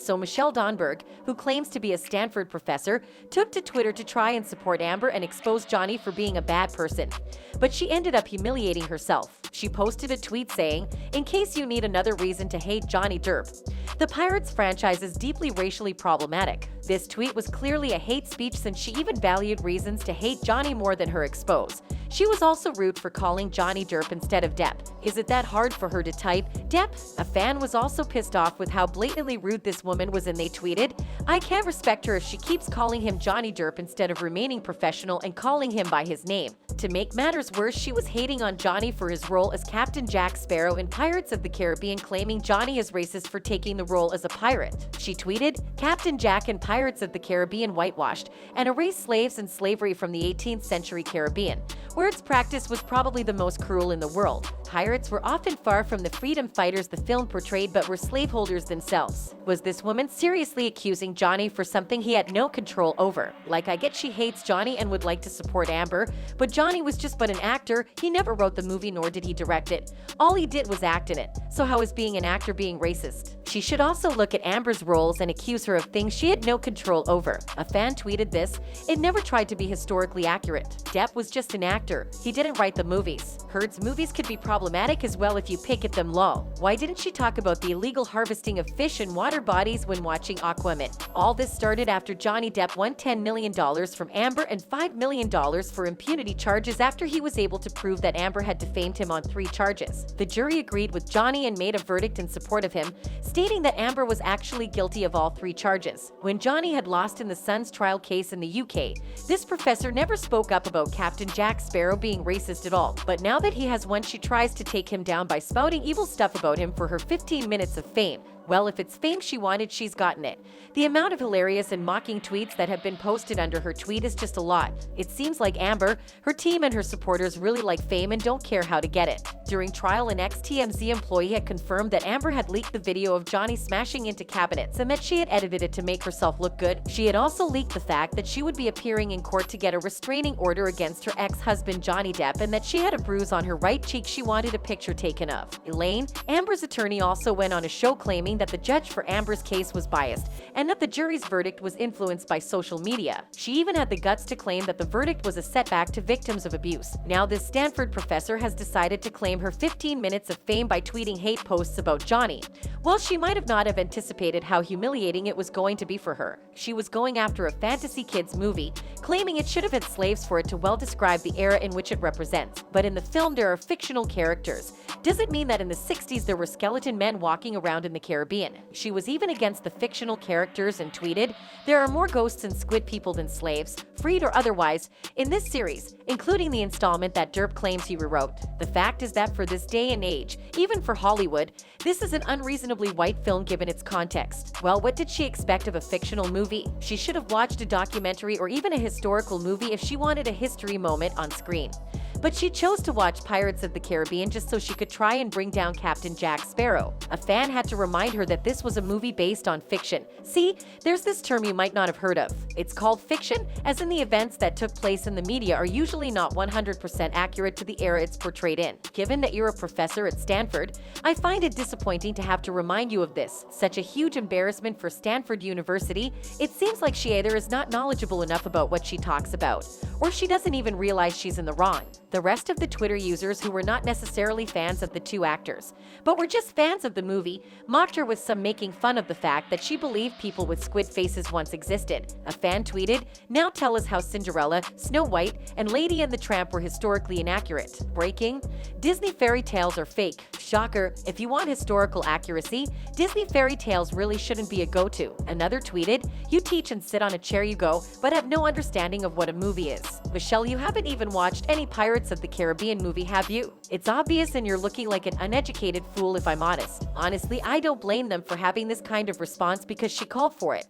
So Michelle Donberg, who claims to be a Stanford professor, took to Twitter to try and support Amber and expose Johnny for being a bad person. But she ended up humiliating herself. She posted a tweet saying, "In case you need another reason to hate Johnny Derp, the Pirates franchise is deeply racially problematic." This tweet was clearly a hate speech since she even valued reasons to hate Johnny more than her expose. She was also rude for calling Johnny Derp instead of Depp. Is it that hard for her to type Depp? A fan was also pissed off with how blatantly rude this woman was, and they tweeted, "I can't respect her if she keeps calling him Johnny Derp instead of remaining professional and calling him by his name." To make matters worse, she was hating on Johnny for his role as Captain Jack Sparrow in Pirates of the Caribbean, claiming Johnny is racist for taking the role as a pirate. She tweeted, "Captain Jack in Pirates of the Caribbean whitewashed and erased slaves and slavery from the 18th century Caribbean, where its practice was probably the most cruel in the world. Pirates were often far from the freedom fighters the film portrayed but were slaveholders themselves." Was this woman seriously accusing Johnny for something he had no control over? Like, I get she hates Johnny and would like to support Amber, but Johnny was just but an actor. He never wrote the movie nor did he direct it. All he did was act in it. So how is being an actor being racist? She should also look at Amber's roles and accuse her of things she had no control over. A fan tweeted this, "It never tried to be historically accurate. Depp was just an actor. He didn't write the movies. Heard's movies could be problematic as well if you pick at them lol. Why didn't she talk about the illegal harvesting of fish and water bodies when watching Aquaman?" All this started after Johnny Depp won $10 million from Amber and $5 million for impunity charges after he was able to prove that Amber had defamed him on 3 charges. The jury agreed with Johnny and made a verdict in support of him, stating that Amber was actually guilty of all 3 charges. When Johnny had lost in the Sun's trial case in the UK, this professor never spoke up about Captain Jack Sparrow being racist at all. But now that he has won, she tries to take him down by spouting evil stuff about him for her 15 minutes of fame. Well, if it's fame she wanted, she's gotten it. The amount of hilarious and mocking tweets that have been posted under her tweet is just a lot. It seems like Amber, her team and her supporters really like fame and don't care how to get it. During trial, an ex-TMZ employee had confirmed that Amber had leaked the video of Johnny smashing into cabinets and that she had edited it to make herself look good. She had also leaked the fact that she would be appearing in court to get a restraining order against her ex-husband Johnny Depp and that she had a bruise on her right cheek she wanted a picture taken of. Elaine, Amber's attorney, also went on a show claiming that the judge for Amber's case was biased and that the jury's verdict was influenced by social media. She even had the guts to claim that the verdict was a setback to victims of abuse. Now this Stanford professor has decided to claim her 15 minutes of fame by tweeting hate posts about Johnny. Well, she might have not have anticipated how humiliating it was going to be for her. She was going after a fantasy kids movie, claiming it should have had slaves for it to well describe the era in which it represents. But in the film there are fictional characters. Does it mean that in the 60s there were skeleton men walking around in the Caribbean? She was even against the fictional characters and tweeted, "There are more ghosts and squid people than slaves, freed or otherwise, in this series, including the installment that Derp claims he rewrote." The fact is that for this day and age, even for Hollywood, this is an unreasonably white film given its context. Well, what did she expect of a fictional movie? She should have watched a documentary or even a historical movie if she wanted a history moment on screen. But she chose to watch Pirates of the Caribbean just so she could try and bring down Captain Jack Sparrow. A fan had to remind her that this was a movie based on fiction. See, there's this term you might not have heard of. It's called fiction, as in the events that took place in the media are usually not 100% accurate to the era it's portrayed in. Given that you're a professor at Stanford, I find it disappointing to have to remind you of this. Such a huge embarrassment for Stanford University. It seems like she either is not knowledgeable enough about what she talks about, or she doesn't even realize she's in the wrong. The rest of the Twitter users, who were not necessarily fans of the 2 actors, but were just fans of the movie, mocked her, with some making fun of the fact that she believed people with squid faces once existed. A fan tweeted, "Now tell us how Cinderella, Snow White, and Lady and the Tramp were historically inaccurate." Breaking: Disney fairy tales are fake. Shocker, if you want historical accuracy, Disney fairy tales really shouldn't be a go-to. Another tweeted, "You teach and sit on a chair you go, but have no understanding of what a movie is." Michelle, you haven't even watched any Pirates of the Caribbean movie, have you? It's obvious and you're looking like an uneducated fool if I'm honest. Honestly, I don't blame them for having this kind of response because she called for it.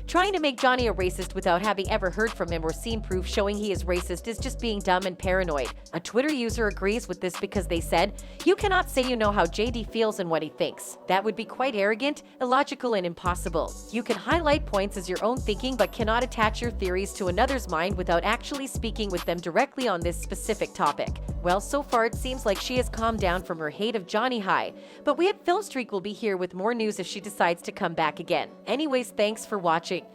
Trying to make Johnny a racist without having ever heard from him or seen proof showing he is racist is just being dumb and paranoid. A Twitter user agrees with this because they said, "You cannot say you know how JD feels and what he thinks. That would be quite arrogant, illogical, and impossible. You can highlight points as your own thinking but cannot attach your theories to another's mind without actually speaking with them directly on this specific topic." Well, so far it seems like she has calmed down from her hate of Johnny High, but we at Film Streak will be here with more news if she decides to come back again. Anyways, thanks for watching.